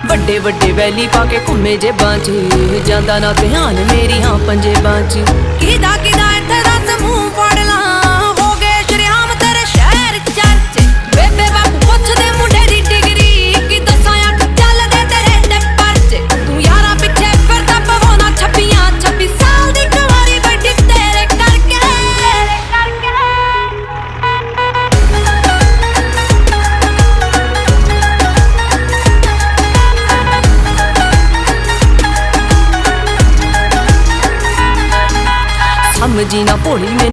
ਵੱਡੇ ਵੱਡੇ ਵੈਲੀ ਪਾ ਕੇ ਘੁੰਮੇ ਜੇਬਾਂ 'ਚ ਜਾਂਦਾ ਨਾ ਧਿਆਨ ਮੇਰੀ ਹਾਂ ਪੰਜੇਬਾਂ 'ਚ ਕਿਦਾ ਕਿਦਾ ਇੱਥੇ ਦੱਸ ਮੂੰਹ ਫੜ ਲਾਂ ਹੋ ਗਏ ਸ਼ਰਿਆਮ ਤੇਰੇ ਸ਼ਹਿਰ ਚਰਚ ਬੇਬੇ ਬਾਪੂ ਪੁੱਛਦੇ ਮੁੰਡੇ ਦੀ ਡਿਗਰੀ ਕੀ ਦੱਸਾਂ ਅੱਖ ਚੱਲਦੇ ਤੇਰੇ ਤੇ ਪਰਚੇ ਤੂੰ ਯਾਰਾਂ ਪਿੱਛੇ ਫਿਰਦਾ ਪਵਾਉਣਾ 26 ਸਾਲ ਦੀ ਕੁਆਰੀ ਵੱਡੀ ਤੇਰੇ ਕਰਕੇ समझी ना भोली में